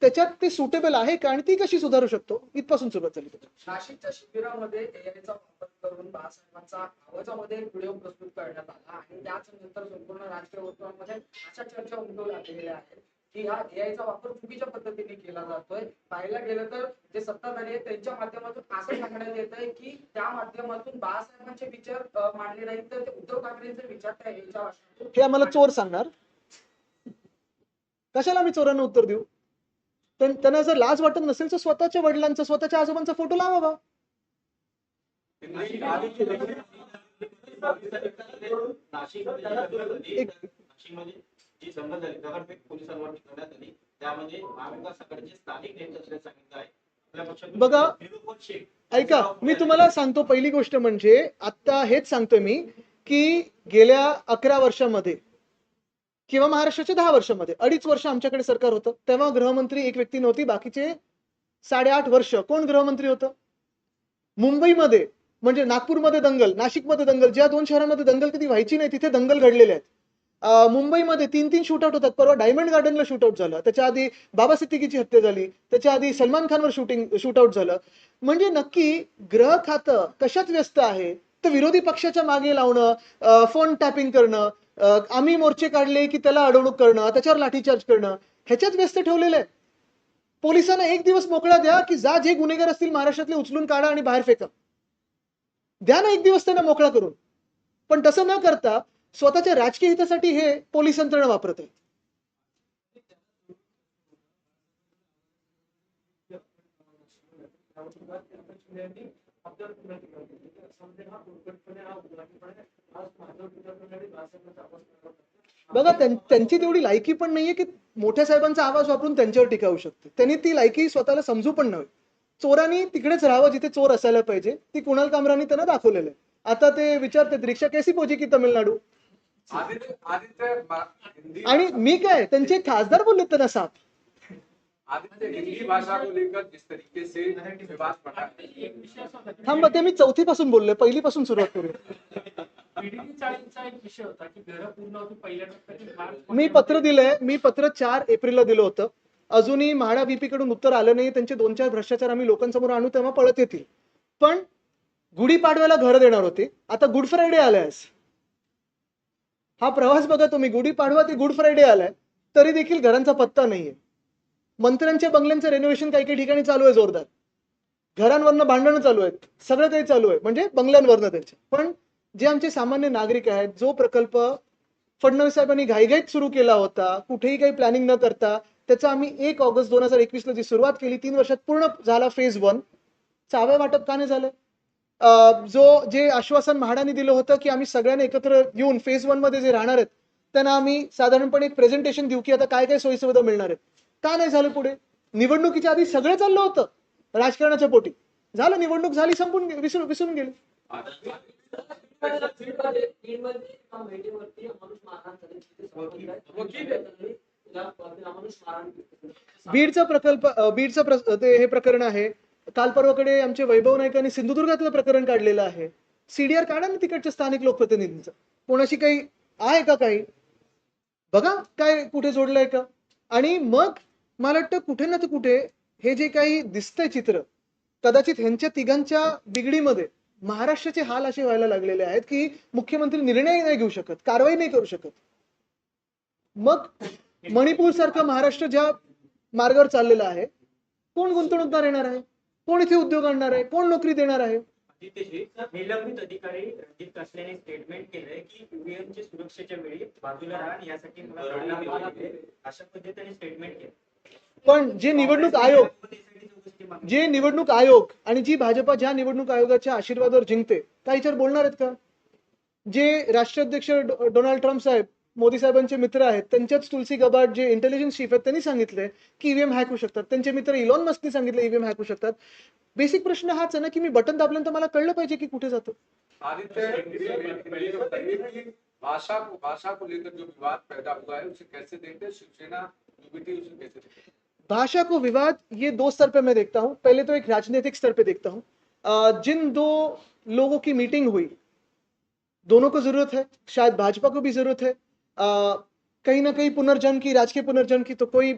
A: त्याच्यात ते सुटेबल आहे का आणि ती कशी सुधारू शकतो, इथपासून सुरुवात झाली.
E: नाशिकच्या शिबिरामध्ये एआयचा वापर करून बाळासाहेबांचा आवाजामध्ये व्हिडिओ प्रस्तुत करण्यात आला आणि त्याच नंतर संपूर्ण राजकीय वर्तुळामध्ये अशा चर्चा उमटवल्या गेलेल्या आहेत की हा एआयचा वापर चुकीच्या पद्धतीने केला जातोय. पाहायला गेलं तर जे सत्ताधारी आहेत त्यांच्या माध्यमातून असं सांगण्यात येत आहे की त्या माध्यमातून बाळासाहेबांचे विचार मांडले नाहीत तर ते उद्धव ठाकरेंचे विचार त्या एआयच्या भाषणातून
A: हे आम्हाला चोर सांगणार. कशाला आम्ही चोरांना उत्तर देऊ? त्यांना जर लाज वाटत नसेल तर स्वतःच्या वडिलांचा, स्वतःच्या आजोबांचा फोटो लावा बा.
C: नाशिकमध्ये जी दंगल झाली, दगडफेक पोलिसांवर करण्यात आली, त्यामध्ये महाविकास आघाडीचे स्थानिक नेते असल्याचं सांगितलं आहे. आपल्या पक्षातून
A: बघा,
C: निरुपम शेख
A: ऐका, मी तुम्हाला सांगतो, पहिली गोष्ट म्हणजे आता हेच सांगतोय मी की गेल्या 11 वर्षामध्ये किंवा महाराष्ट्राच्या 10 वर्षामध्ये 2.5 वर्ष आमच्याकडे सरकार होतं. तेव्हा गृहमंत्री एक व्यक्ती नव्हती, बाकीचे 8.5 वर्ष कोण गृहमंत्री होतं? मुंबईमध्ये म्हणजे नागपूरमध्ये दंगल, नाशिकमध्ये दंगल, ज्या 2 शहरांमध्ये दंगल कधी व्हायची नाही तिथे दंगल घडलेल्या आहेत. मुंबईमध्ये 3-3 शूटआउट होतात. परवा डायमंड गार्डनला शूटआउट झालं, त्याच्या आधी बाबा सिद्दीकीची हत्या झाली, त्याच्या आधी सलमान खानवर शूटआउट झालं. म्हणजे नक्की ग्रह खातं कशात व्यस्त आहे? तर विरोधी पक्षाच्या मागे लावणं, फोन टॅपिंग करणं, आम्ही मोर्चे काढले की त्याला अडवणूक करणं, त्याच्यावर लाठीचार्ज करणं, ह्याच्यात व्यस्त ठेवलेलं आहे. पोलिसांना एक दिवस मोकळा द्या की जा, जे गुन्हेगार असतील महाराष्ट्रातले उचलून काढा आणि बाहेर फेका. द्या ना एक दिवस त्यांना मोकळा करून. पण तसं न करता स्वतःच्या राजकीय हितासाठी हे पोलीस यंत्रणा वापरत आहे. बघा, त्यांची तेवढी लायकी पण नाहीये की मोठ्या साहेबांचा आवाज वापरून त्यांच्यावर टीका होऊ शकते. त्यांनी ती लायकी स्वतःला समजू पण नव्हे. चोरांनी तिकडेच राहावं जिथे चोर असायला पाहिजे. ती कुणाल कामरानी त्यांना दाखवलेलं आहे. आता ते विचारतात रिक्षा कैसी पोहोची की तमिळनाडू. आणि मी काय, त्यांचे खासदार बोलले त्यांना साफ.
F: आदित्य, हिंदी भाषा को लेकर जिस तरीके से विवाद बढ़ा,
A: थांबा, ते मी 4थी पासून बोललोय, 1ली पासून सुरुवात करूया.
D: PDP चाळींचा एक विषय होता की घरं पूर्ण होती पहिल्या टप्प्यातील मार्च
A: मी पत्र दिलंय, मी पत्र 4 एप्रिलला दिलं होतं. अजूनही म्हाडा VP कडून उत्तर आलं नाही. त्यांचे 2-4 भ्रष्टाचार आम्ही लोकांसमोर आणू तेव्हा पळत येतील. पण गुढीपाडव्याला घर देणार होते, आता गुड फ्रायडे आलाय. हा प्रवास बघा तुम्ही, गुढीपाडवा ते गुड फ्रायडे आलाय तरी देखील घरांचा पत्ता नाहीये. मंत्र्यांच्या बंगल्यांचं रेनोव्हेशन काही काही ठिकाणी चालू आहे जोरदार. घरांवरनं भांडणं चालू आहेत, सगळं काही चालू आहे, म्हणजे बंगल्यांवरनं त्यांचे. पण जे आमचे सामान्य नागरिक आहेत, जो प्रकल्प फडणवीस साहेबांनी घाईघाईत सुरू केला होता, कुठेही काही प्लॅनिंग न करता, त्याचा आम्ही 1 ऑगस्ट 2021 जी सुरुवात केली, 3 वर्षात पूर्ण झाला फेज 1. चाव्या वाटप का नाही झालं? जे आश्वासन म्हाडाने दिलं होतं की आम्ही सगळ्यांना एकत्र येऊन फेज 1 मध्ये जे राहणार आहेत त्यांना आम्ही साधारणपणे एक प्रेझेंटेशन देऊ की आता काय काय सोयीसुविधा मिळणार आहेत, का नाही झालं पुढे? निवडणुकीच्या आधी सगळं चाललं होतं राजकारणाच्या पोटी. झालं, निवडणूक झाली, संपून विसरून गेली. हे प्रकरण आहे. काल परवाकडे आमचे वैभव नाईकांनी सिंधुदुर्गातलं प्रकरण काढलेलं आहे. CDR काढा ना तिकडच्या स्थानिक लोकप्रतिनिधींचं. कोणाशी काही आहे का? काही बघा काय कुठे जोडलंय का? आणि मग मला वाटतं कुठे ना कुठे हे जे काही दिसतंय चित्र, कदाचित ह्यांच्या तिघांच्या बिगडीमध्ये महाराष्ट्राचे हाल असे व्हायला लागलेले आहेत की मुख्यमंत्री निर्णय नाही घेऊ शकत, कारवाई नाही करू शकत. मग मणिपूर सारखं महाराष्ट्र ज्या मार्गावर चाललेला आहे, कोण गुंतवणूकदार येणार आहे? कोण इथे उद्योग आणणार आहे? कोण नोकरी देणार आहे?
D: निलंबित अधिकारी रणजित कसलेने स्टेटमेंट केलंय की ईव्हीएमच्या सुरक्षेच्या वेळी बाजूला राहा, यासाठी अशा पद्धतीने स्टेटमेंट केलं.
A: पण जे निवडणूक आयोग आणि जी भाजपा ज्या निवडणूक आयोगाच्या आशीर्वादावर जिंकते त्या याच्यावर बोलणार आहेत का? जे राष्ट्राध्यक्ष डोनाल्ड ट्रम्प साहेब, मोदी साहेबांचे मित्र आहेत, त्यांच्याच तुलसी गबार्ड जे इंटेलिजन्स चीफ आहेत त्यांनी सांगितलंय की ईव्हीएम हॅक होऊ शकतात. त्यांचे मित्र इलॉन मस्कने सांगितलं ईव्हीएम हॅक होऊ शकतात. बेसिक प्रश्न हाच आहे ना की मी बटन दाबल्यानंतर मला कळलं पाहिजे की कुठे जातो.
F: आदित्य, भाषा को लेकर जो विवाद पैदा हुआ है उसे कैसे देखते हैं शिवसेना यूबीटी, उसे कैसे देखते हैं?
A: भाषा को विवाद ये दो स्तर पे मैं देखता हूं। पहले तो एक राजनीतिक स्तर पे देखता हूं। जिन दो लोगों की मीटिंग हुई, दोनों को जरूरत है, शायद भाजपा को भी जरूरत है कहीं ना कहीं पुनर्जन्म की, राजकीय पुनर्जन्म की। तो कोई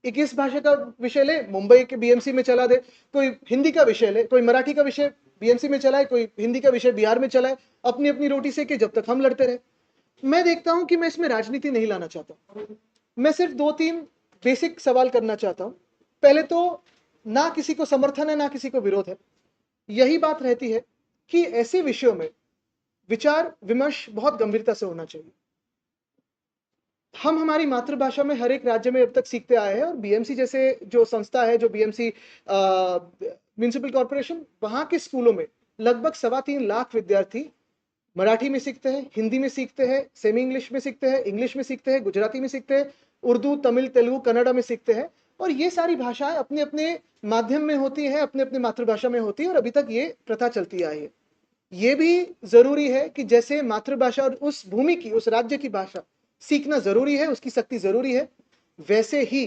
A: 21 भाषा का विषय ले, मुंबई के बीएमसी में चला दे, कोई हिंदी का विषय ले, कोई मराठी का विषय बीएमसी में चलाए, कोई हिंदी का विषय बिहार में चलाए, अपनी अपनी रोटी सेके जब तक हम लड़ते रहे। मैं देखता हूं कि मैं इसमें राजनीति नहीं लाना चाहता। मैं सिर्फ 2-3 बेसिक सवाल करना चाहता हूं। पहले तो ना किसी को समर्थन है ना किसी को विरोध है। यही बात रहती है कि ऐसे विषयों में विचार विमर्श बहुत गंभीरता से होना चाहिए। हम हमारी मातृभाषा में हर एक राज्य में अब तक सीखते आए हैं, और बीएमसी जैसे जो संस्था है, जो बीएमसी म्युनिसिपल कॉर्पोरेशन, वहां के स्कूलों में लगभग 3.25 लाख विद्यार्थी मराठी में सीखते हैं, हिंदी में सीखते हैं, सेमी इंग्लिश में सीखते हैं, इंग्लिश में सीखते हैं, गुजराती में सीखते हैं, उर्दू, तमिल, तेलुगु, कन्नड़ा में सीखते हैं। और ये सारी भाषाएं अपने अपने माध्यम में होती है, अपने अपने मातृभाषा में होती है, और अभी तक ये प्रथा चलती आई है। ये भी जरूरी है कि जैसे मातृभाषा और उस भूमि की, उस राज्य की भाषा सीखना जरूरी है, उसकी सख्ती जरूरी है, वैसे ही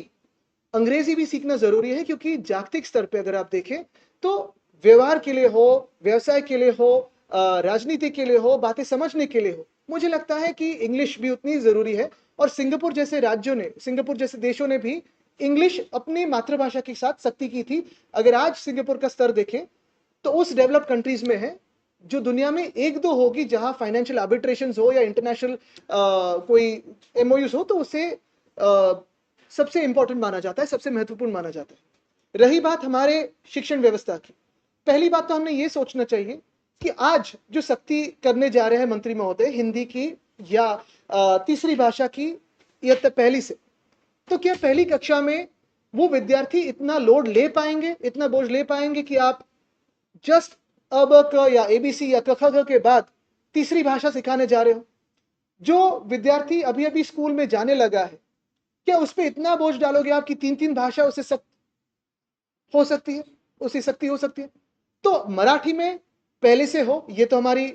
A: अंग्रेजी भी सीखना जरूरी है। क्योंकि जागतिक स्तर पे अगर आप देखें तो व्यवहार के लिए हो, व्यवसाय के लिए हो, राजनीति के लिए हो, बातें समझने के लिए हो, मुझे लगता है कि इंग्लिश भी उतनी जरूरी है। और सिंगापुर जैसे राज्यों ने, सिंगापुर जैसे देशों ने भी इंग्लिश अपनी मातृभाषा के साथ सख्ती की थी। अगर आज सिंगापुर का स्तर देखें तो उस डेवलप्ड कंट्रीज में है जो दुनिया में 1-2 होगी जहां फाइनेंशियल आर्बिट्रेशंस हो या इंटरनेशनल कोई एमओयूज हो, तो उसे सबसे इंपॉर्टेंट माना जाता है, सबसे महत्वपूर्ण माना जाता है। रही बात हमारे शिक्षण व्यवस्था की, पहली बात तो हमने ये सोचना चाहिए कि आज जो सख्ती करने जा रहे हैं मंत्री महोदय हिंदी की या तीसरी भाषा की इयत्ता पहली से, तो क्या पहली कक्षा में वो विद्यार्थी इतना लोड ले पाएंगे, इतना बोझ ले पाएंगे कि आप जस्ट अ ब क या एबीसी या क ख ग के बाद तीसरी भाषा सिखाने जा रहे हो? जो विद्यार्थी अभी अभी स्कूल में जाने लगा है, क्या उस पर इतना बोझ डालोगे आप कि 3-3 भाषा उसे सख्त हो सकती है, उसे सख्ती हो सकती है? तो मराठी में पहले से हो, ये तो हमारी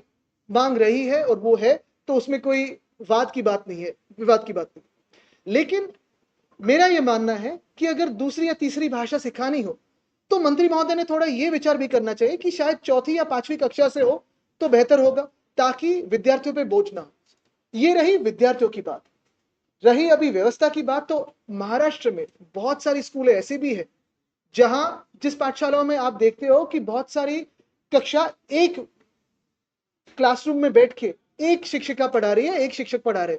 A: मांग रही है और वो है, तो उसमें कोई वाद की बात नहीं है, विवाद की बात नहीं। लेकिन मेरा यह मानना है कि अगर दूसरी या तीसरी भाषा सिखानी हो तो मंत्री महोदय ने थोड़ा यह विचार भी करना चाहिए कि शायद 4th या 5वीं कक्षा से हो तो बेहतर होगा, ताकि विद्यार्थियों पे बोझ ना हो। ये रही विद्यार्थियों की बात। रही अभी व्यवस्था की बात, तो महाराष्ट्र में बहुत सारी स्कूलें ऐसी भी है जहां, जिस पाठशालाओं में आप देखते हो कि बहुत सारी कक्षा एक क्लासरूम में बैठ के एक शिक्षिका पढ़ा रही है, एक शिक्षक पढ़ा रहे।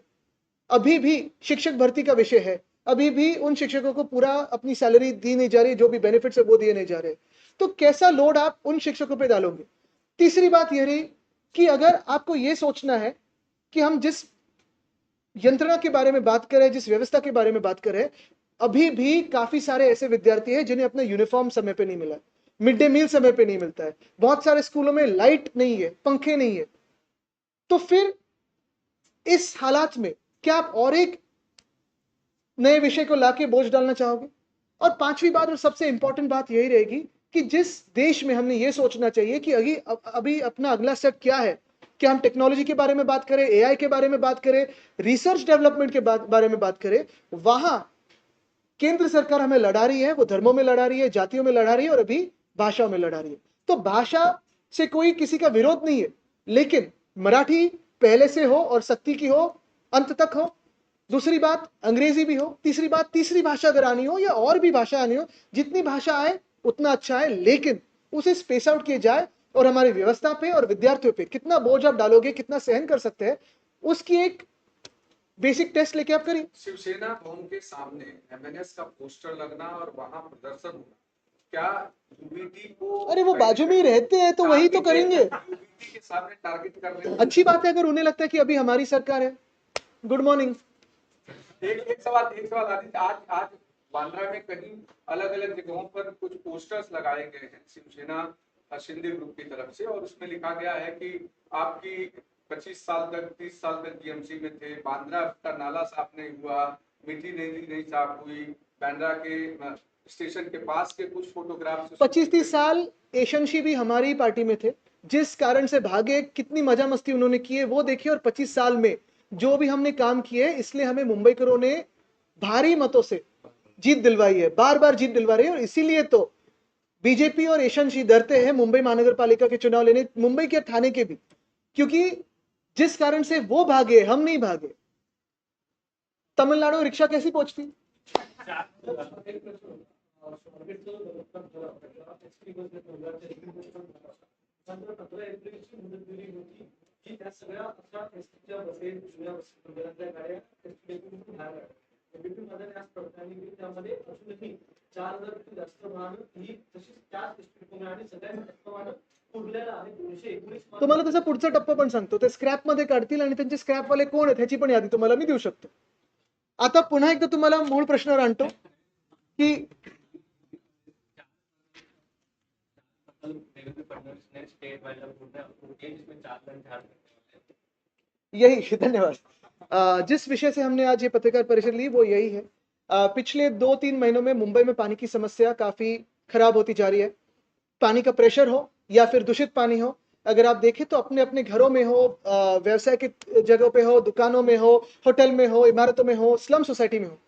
A: अभी भी शिक्षक भर्ती का विषय है, अभी भी उन शिक्षकों को पूरा अपनी सैलरी दी नहीं जा रही, जो भी बेनिफिट्स है वो दिए नहीं जा रहे। तो कैसा लोड आप उन शिक्षकों पे डालोगे? तीसरी बात यह रही कि अगर आपको यह सोचना है कि हम जिस यंत्रणा के बारे में बात करें, जिस व्यवस्था के बारे में बात करें, अभी भी काफी सारे ऐसे विद्यार्थी हैं जिन्हें अपना यूनिफॉर्म समय पे नहीं मिला, मिड डे मील समय पे नहीं मिलता है, बहुत सारे स्कूलों में लाइट नहीं है, पंखे नहीं है। तो फिर इस हालात में क्या आप और एक नए विषय को लाके बोझ डालना चाहोगे? और पांचवी बात और सबसे इंपॉर्टेंट बात यही रहेगी कि जिस देश में हमने ये सोचना चाहिए कि अभी अपना अगला स्टेप क्या है, क्या हम टेक्नोलॉजी के बारे में बात करें, एआई के बारे में बात करें, रिसर्च डेवलपमेंट के बारे में बात करें, वहां केंद्र सरकार हमें लड़ा रही है, वो धर्मों में लड़ा रही है, जातियों में लड़ा रही है और अभी भाषाओं में लड़ा रही है। तो भाषा से कोई किसी का विरोध नहीं है, लेकिन मराठी पहले से हो और सख्ती की हो, अंत तक हो। दूसरी बात अंग्रेजी भी हो। तीसरी बात तीसरी भाषा अगर आनी हो या और भी भाषा आनी हो, जितनी भाषा आए उतना अच्छा है, लेकिन उसे स्पेस आउट किया जाए और हमारी व्यवस्था पे और विद्यार्थियों पे कितना बोझ आप डालोगे, कितना सहन कर सकते हैं, उसकी एक बेसिक टेस्ट लेके आप करिए।
F: शिवसेना भवन के सामने एमएनएस का पोस्टर लगना और वहां प्रदर्शन होना, क्या यूबीटी को?
A: अरे वो बाजू में ही रहते हैं तो वही तो करेंगे।
F: यूबीटी के सामने टारगेट कर रहे हैं।
A: अच्छी बात है अगर उन्हें लगता है कि अभी हमारी सरकार है। Good morning.
F: एक सवाल आदित्य, आज बांद्रा में कहीं अलग अलग जगहों पर कुछ पोस्टर्स लगाए गए हैं शिवसेना शिंदे ग्रुप की तरफ से, और उसमें लिखा गया है कि आपकी 25 साल तक 30 साल तक बीएमसी में थे, बांद्रा का नाला साफ नहीं हुआ, मीठी नदी नहीं साफ हुई, बांद्रा के स्टेशन के पास के कुछ फोटोग्राफ्स।
A: 25-30 साल एशंशी भी हमारी पार्टी में थे, जिस कारण से भागे, कितनी मजा मस्ती उन्होंने की है वो देखिए। और 25 साल में जो भी हमने काम किए, इसलिए हमें मुंबईकरों ने भारी मतों से जीत दिलवाई है, बार बार जीत दिलवा रही है। और इसीलिए तो बीजेपी और यशवंत डरते हैं मुंबई महानगर पालिका के चुनाव लेने, मुंबई के थाने के भी, क्योंकि जिस कारण से वो भागे, हम नहीं भागे। तमिलनाडु रिक्शा कैसी पहुंचती?
E: मात्र 15 एप्रिलची मुदत दिली होती की त्या सगळ्या अशा एसटीच्या बसेस, जुन्या बसेसमधल्या गाड्या एसटीतून बाहेर काढल्या. एबीपीमध्ये आज पडताळणी केली, त्यामध्ये अजूनही 4000 पेक्षा जास्त वाहन ही तशीच त्याच एसटीतून आणि सगळ्यात जास्त वाहन उरलेलं आहे 219.
A: तुम्हाला त्याचा पुढचा टप्पा पण सांगतो. ते स्क्रॅप मध्ये काढतील आणि त्यांचे स्क्रॅपवाले कोण आहेत ह्याची पण यादी तुम्हाला मी देऊ शकतो. आता पुन्हा एकदा तुम्हाला मूळ प्रश्नावर आणतो की यही धन्यवाद। जिस विषय से हमने आज ये पत्रकार परिषद ली वो यही है। पिछले 2-3 महीनों में मुंबई में पानी की समस्या काफी खराब होती जा रही है। पानी का प्रेशर हो या फिर दूषित पानी हो, अगर आप देखें तो अपने अपने घरों में हो, व्यवसाय की जगहों पे हो, दुकानों में हो, होटल में हो, इमारतों में हो, स्लम सोसाइटी में हो,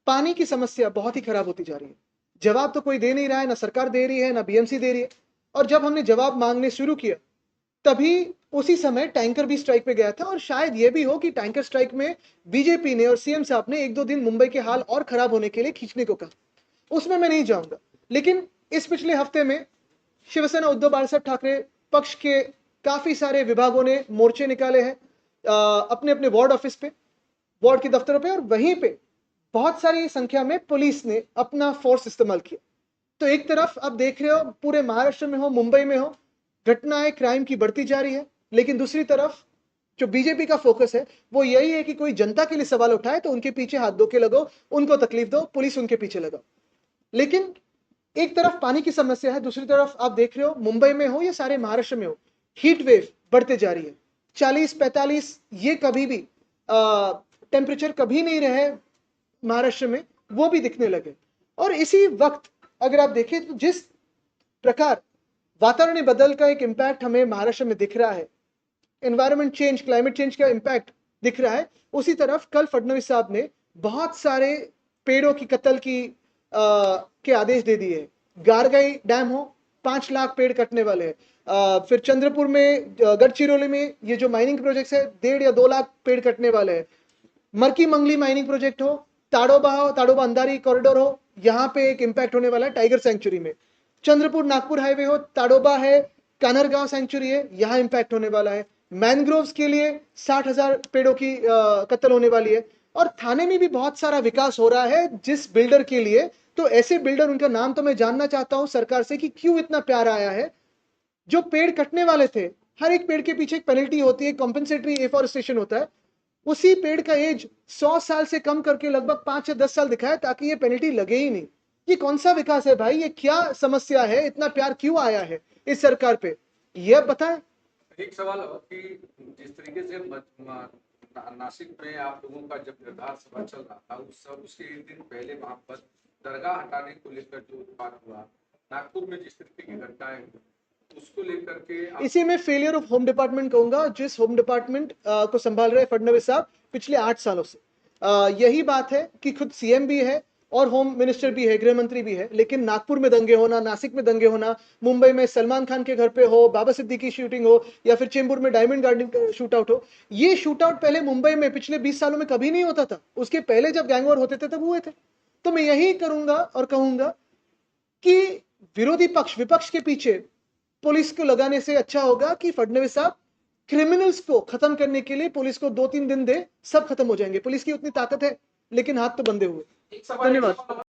A: पानी की समस्या बहुत ही खराब होती जा रही है। जवाब तो कोई दे नहीं रहा है, ना सरकार दे रही है, ना बीएमसी दे रही है। और जब हमने जवाब मांगने शुरू किया तभी उसी समय टैंकर भी स्ट्राइक पे गया था। और शायद ये भी हो कि टैंकर स्ट्राइक में बीजेपी ने और सीएम साहब ने 1-2 दिन मुंबई के हाल और खराब होने के लिए खींचने को कहा, उसमें मैं नहीं जाऊंगा। लेकिन इस पिछले हफ्ते में शिवसेना उद्धव बाळासाहेब ठाकरे पक्ष के काफी सारे विभागों ने मोर्चे निकाले हैं अपने अपने वार्ड ऑफिस पे, वार्ड के दफ्तरों पे, और वहीं पे बहुत सारी संख्या में पुलिस ने अपना फोर्स इस्तेमाल किया। तो एक तरफ आप देख रहे हो पूरे महाराष्ट्र में हो, मुंबई में हो, घटनाएं क्राइम की बढ़ती जा रही है, लेकिन दूसरी तरफ जो बीजेपी का फोकस है वो यही है कि कोई जनता के लिए सवाल उठाए तो उनके पीछे हाथ धो के लगो, उनको तकलीफ दो, पुलिस उनके पीछे लगाओ। लेकिन एक तरफ पानी की समस्या है, दूसरी तरफ आप देख रहे हो मुंबई में हो या सारे महाराष्ट्र में हो, हीट वेव बढ़ते जा रही है। 40-45 ये कभी भी टेम्परेचर कभी नहीं रहे महाराष्ट्र में, वो भी दिखने लगे। और इसी वक्त अगर आप देखें तो जिस प्रकार वातावरण बदल का एक इम्पैक्ट हमें महाराष्ट्र में दिख रहा है, एनवायरमेंट चेंज, क्लाइमेट चेंज का इम्पैक्ट दिख रहा है, उसी तरफ कल फडणवीस साहब ने बहुत सारे पेड़ों की कत्ल की के आदेश दे दिए। गारगाई डैम हो, 5 लाख पेड़ कटने वाले हैं। फिर चंद्रपुर में, गढ़चिरौली में ये जो माइनिंग प्रोजेक्ट है, 1.5 या 2 लाख पेड़ कटने वाले हैं। मरकी मंगली माइनिंग प्रोजेक्ट हो, ताड़ोबा अंधारी कॉरिडोर हो, यहाँ पे एक इम्पैक्ट होने वाला है टाइगर सेंचुरी में। चंद्रपुर नागपुर हाईवे हो, ताड़ोबा है, कानरगांव सेंचुरी है, यहाँ इम्पैक्ट होने वाला है। मैनग्रोव्स के लिए 60,000 पेड़ों की कत्ल होने वाली है। और थाने में भी बहुत सारा विकास हो रहा है जिस बिल्डर के लिए, तो ऐसे बिल्डर, उनका नाम तो मैं जानना चाहता हूं सरकार से कि क्यों इतना प्यार आया है। जो पेड़ कटने वाले थे, हर एक पेड़ के पीछे एक पेनल्टी होती है, कॉम्पेंसेटरी एफॉरेस्टेशन होता है। उसी पेड़ का एज 100 साल से कम करके लगभग 5 या 10 साल दिखाया ताकि ये पेनल्टी लगे ही नहीं। ये कौन सा विकास है भाई? ये क्या समस्या है? इतना प्यार क्यों आया है इस सरकार पे? ये बताएं।
F: एक सवाल कि जिस तरीके से नासिक में आप लोगों का जब निर्धार सभा चल रहा था, उसके एक दिन पहले वहां पर दरगाह हटाने को लेकर जो उत्पात हुआ, नागपुर में जिस तरीके की घटनाएं हुई, उसको लेकर के
A: इसी में फेलियर ऑफ होम डिपार्टमेंट कहूंगा, जिस होम डिपार्टमेंट को संभाल रहे फडणवीस साहब पिछले 8 सालों से। यही बात है कि खुद सीएम भी है और होम मिनिस्टर भी है, गृह मंत्री भी है, लेकिन नागपुर में दंगे होना, नासिक में दंगे होना, मुंबई में सलमान खान के घर पे हो, बाबा सिद्दीकी शूटिंग हो, या फिर चेंबूर में डायमंड गार्डन शूट आउट हो, ये शूट आउट पहले मुंबई में पिछले 20 सालों में कभी नहीं होता था। उसके पहले जब गैंगवॉर होते थे तब हुए थे। तो मैं यही करूंगा और कहूंगा कि विरोधी पक्ष, विपक्ष के पीछे पुलिस को लगाने से अच्छा होगा कि फडणवीस साहब क्रिमिनल्स को खत्म करने के लिए पुलिस को 2-3 दिन दे, सब खत्म हो जाएंगे। पुलिस की उतनी ताकत है लेकिन हाथ तो बंधे हुए।
F: एक सवाल
A: धन्यवाद।